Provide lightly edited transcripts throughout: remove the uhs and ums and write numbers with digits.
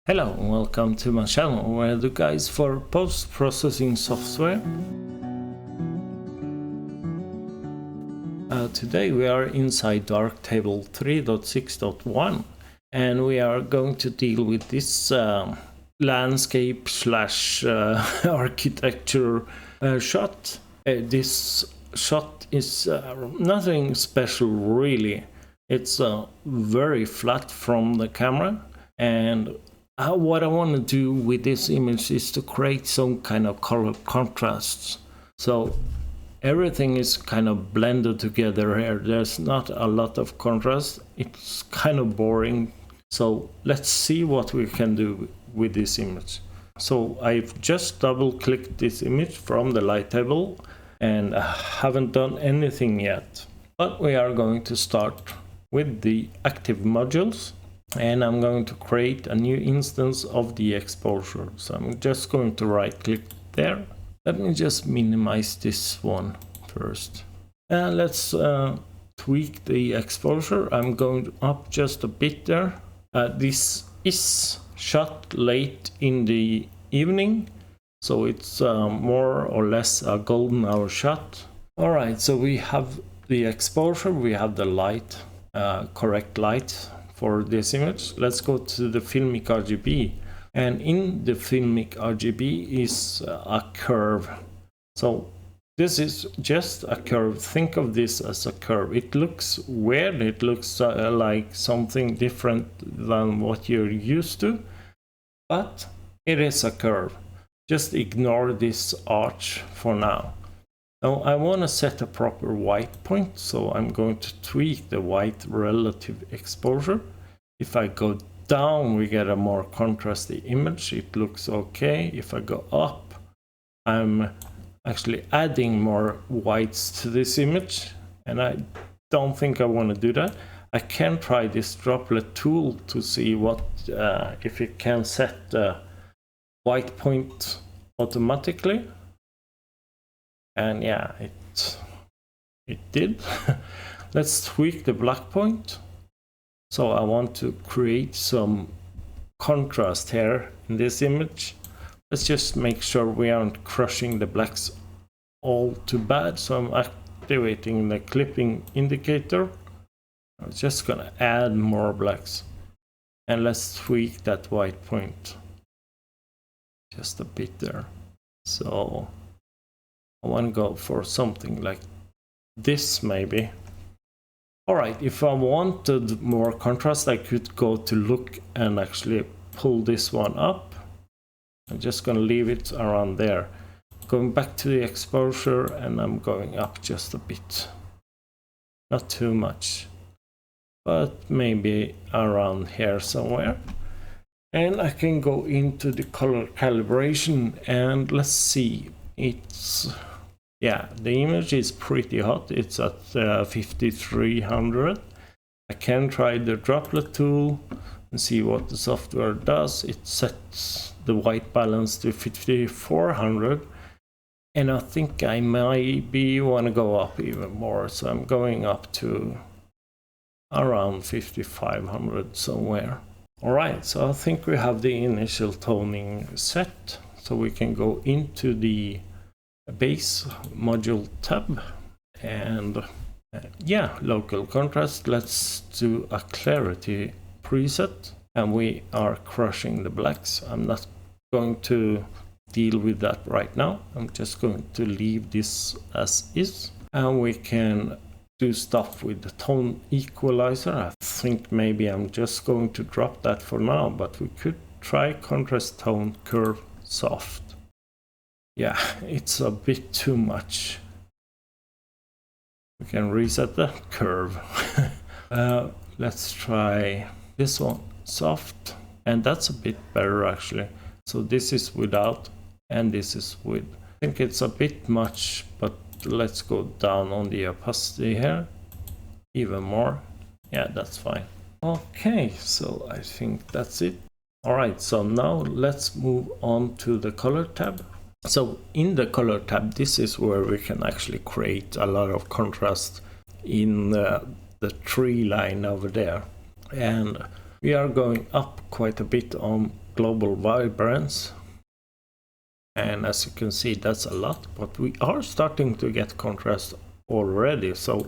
Hello and welcome to my channel where I do guides for post-processing software. Today we are inside Darktable 3.6.1 and we are going to deal with this landscape slash architecture shot. This shot is nothing special really. It's very flat from the camera, and what I want to do with this image is to create some kind of color contrasts. So everything is kind of blended together here. There's not a lot of contrast. It's kind of boring. So let's see what we can do with this image. So I've just double clicked this image from the light table and I haven't done anything yet. But we are going to start with the active modules. And I'm going to create a new instance of the exposure. So I'm just going to right click there. Let me just minimize this one first. And let's tweak the exposure. I'm going up just a bit there. This is shot late in the evening, so it's more or less a golden hour shot. All right, so we have the exposure, we have the light, correct light for this image. Let's go to the filmic RGB, and in the filmic RGB is a curve. So this is just a curve. Think of this as a curve. It looks weird, it looks like something different than what you're used to, but it is a curve. Just ignore this arch for now. Now I want to set a proper white point, so I'm going to tweak the white relative exposure. If I go down, we get a more contrasty image. It looks okay. If I go up, I'm actually adding more whites to this image, and I don't think I want to do that. I can try this droplet tool to see what if it can set the white point automatically. And yeah, it did. Let's tweak the black point. So I want to create some contrast here in this image. Let's just make sure we aren't crushing the blacks all too bad. So I'm activating the clipping indicator. I'm just gonna add more blacks. And let's tweak that white point just a bit there. So I want to go for something like this maybe. Alright, if I wanted more contrast, I could go to look and actually pull this one up. I'm just going to leave it around there. Going back to the exposure, and I'm going up just a bit. Not too much, but maybe around here somewhere. And I can go into the color calibration, and let's see. Yeah, the image is pretty hot. It's at 5300. I can try the droplet tool and see what the software does. It sets the white balance to 5400, and I think I maybe want to go up even more. So I'm going up to around 5500 somewhere. All right, so I think we have the initial toning set. So we can go into the base module tab, and yeah, local contrast. Let's do a clarity preset, and we are crushing the blacks. I'm not going to deal with that right now. I'm just going to leave this as is, and we can do stuff with the tone equalizer. I think maybe I'm just going to drop that for now, but we could try contrast tone curve soft. Yeah, it's a bit too much. We can reset the curve. Let's try this one, soft, and that's a bit better actually. So this is without, and this is with. I think it's a bit much, but let's go down on the opacity here, even more. Yeah, that's fine. Okay, so I think that's it. All right, so now let's move on to the color tab. So in the color tab, this is where we can actually create a lot of contrast in the tree line over there. And we are going up quite a bit on global vibrance. And as you can see, that's a lot, but we are starting to get contrast already. So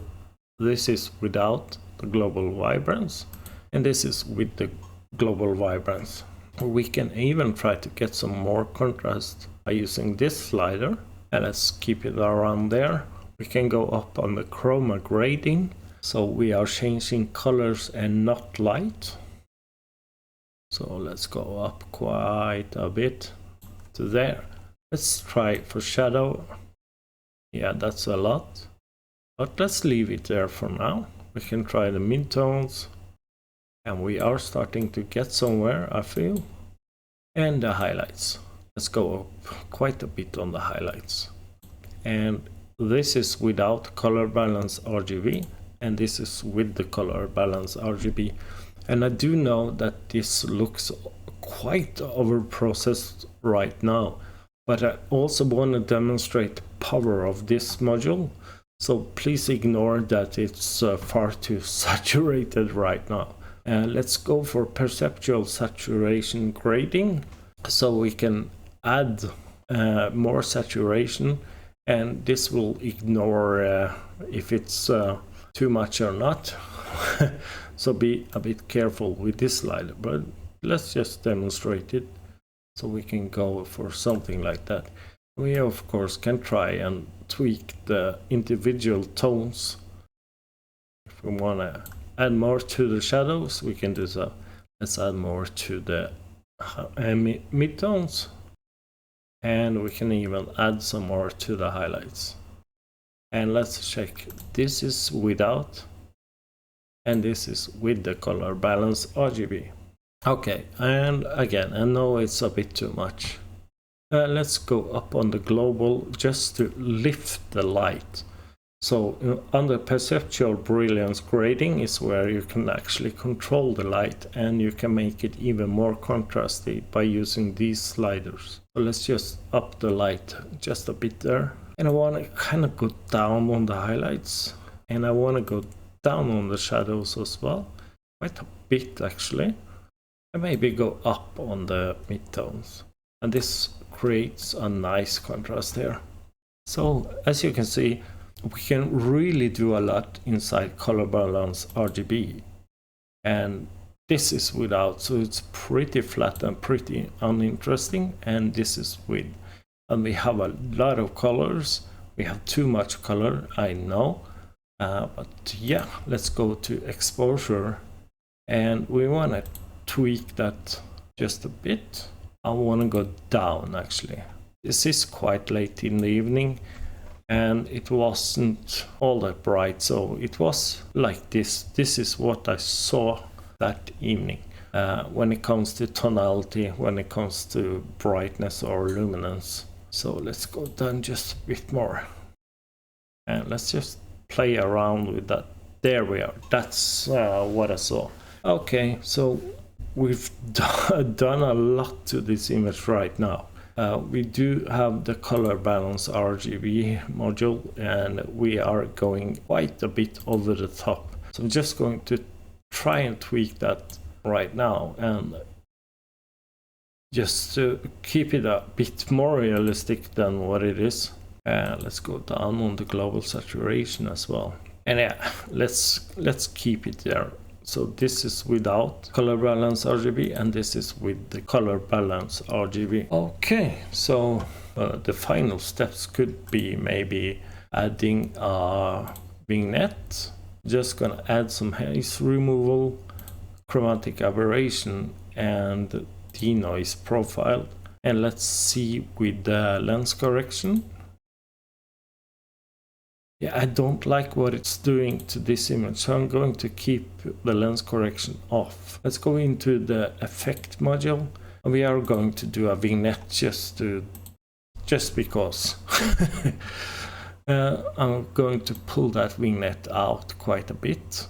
this is without the global vibrance, and this is with the global vibrance. We can even try to get some more contrast by using this slider, and let's keep it around there. We can go up on the Chroma Grading, so we are changing colors and not light. So let's go up quite a bit to there. Let's try for shadow. Yeah, that's a lot, but let's leave it there for now. We can try the midtones, and we are starting to get somewhere, I feel. And the highlights. Let's go up quite a bit on the highlights. And this is without color balance RGB, and this is with the color balance RGB. And I do know that this looks quite over processed right now, but I also want to demonstrate the power of this module, so please ignore that it's far too saturated right now. Let's go for perceptual saturation grading, so we can add more saturation, and this will ignore if it's too much or not. So be a bit careful with this slider, but let's just demonstrate it. So we can go for something like that. We of course can try and tweak the individual tones. If we want to add more to the shadows, we can do so. Let's add more to the midtones, and we can even add some more to the highlights. And let's check. This is without, and this is with the color balance RGB. Okay, and again, I know it's a bit too much. Let's go up on the global just to lift the light. So under Perceptual Brilliance Grading is where you can actually control the light, and you can make it even more contrasty by using these sliders. So let's just up the light just a bit there. And I want to kind of go down on the highlights, and I want to go down on the shadows as well, quite a bit actually, and maybe go up on the midtones, and this creates a nice contrast here. So as you can see, we can really do a lot inside color balance RGB, and this is without, so it's pretty flat and pretty uninteresting, and this is with, and we have a lot of colors. We have too much color, I know. But yeah, let's go to exposure, and we want to tweak that just a bit. I want to go down actually. This is quite late in the evening, and it wasn't all that bright, so it was like this. This is what I saw that evening when it comes to tonality, when it comes to brightness or luminance. So let's go down just a bit more, and let's just play around with that. There we are. That's what I saw. Okay, so we've done a lot to this image right now. We do have the color balance RGB module, and we are going quite a bit over the top. So I'm just going to try and tweak that right now, and just to keep it a bit more realistic than what it is. Let's go down on the global saturation as well, and yeah, let's keep it there. So this is without color balance RGB, and this is with the color balance RGB. Okay, so the final steps could be maybe adding a vignette. Just gonna add some haze removal, chromatic aberration, and denoise profile. And let's see with the lens correction. Yeah, I don't like what it's doing to this image, so I'm going to keep the lens correction off. Let's go into the effect module, and we are going to do a vignette just because. I'm going to pull that vignette out quite a bit,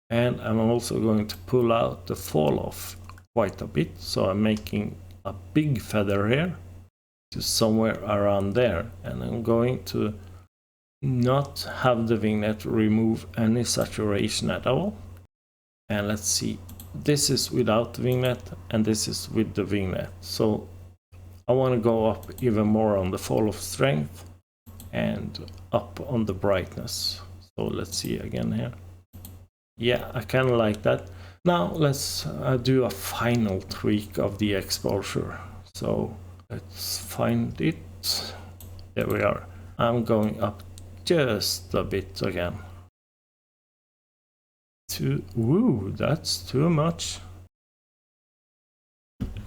and I'm also going to pull out the fall off quite a bit, so I'm making a big feather here to somewhere around there, and I'm going to not have the vignette remove any saturation at all. And let's see this is without the vignette and this is with the vignette. So I want to go up even more on the fall of strength and up on the brightness. So let's see again here. Yeah, I kind of like that. Now let's do a final tweak of the exposure. So let's find it. There we are. I'm going up just a bit again. Woo, that's too much.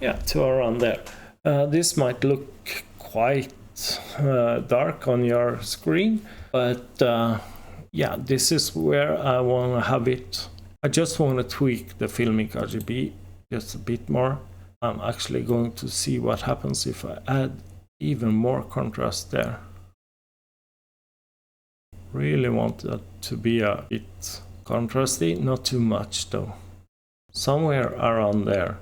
Yeah, to around there. This might look quite dark on your screen, but yeah, this is where I want to have it. I just want to tweak the filmic RGB just a bit more. I'm actually going to see what happens if I add even more contrast there. Really want that to be a bit contrasty, not too much though. Somewhere around there.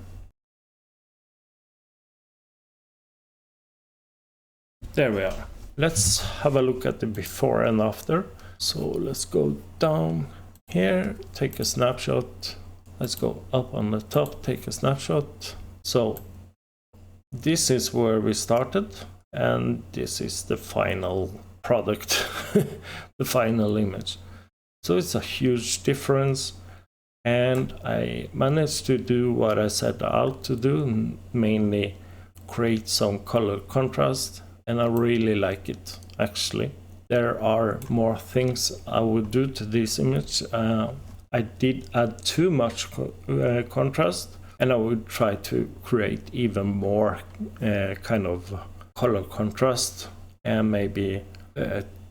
There we are. Let's have a look at the before and after. So let's go down here, take a snapshot. Let's go up on the top, take a snapshot. So this is where we started, and this is the final product, the final image. So it's a huge difference, and I managed to do what I set out to do, mainly create some color contrast, and I really like it actually. There are more things I would do to this image. I did add too much contrast, and I would try to create even more kind of color contrast and maybe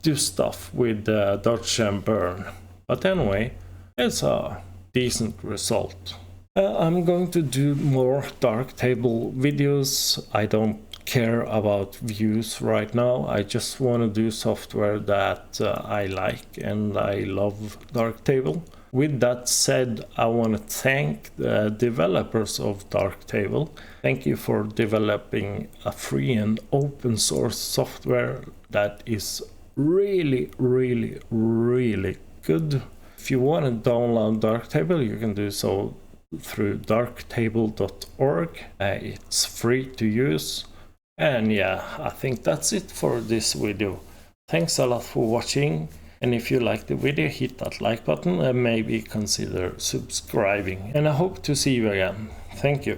do stuff with dodge and burn. But anyway, it's a decent result. I'm going to do more Darktable videos. I don't care about views right now. I just want to do software that I like, and I love Darktable. With that said, I want to thank the developers of Darktable. Thank you for developing a free and open source software that is really, really, really good. If you want to download Darktable, you can do so through darktable.org. It's free to use. And yeah, I think that's it for this video. Thanks a lot for watching. And if you like the video, hit that like button and maybe consider subscribing. And I hope to see you again. Thank you.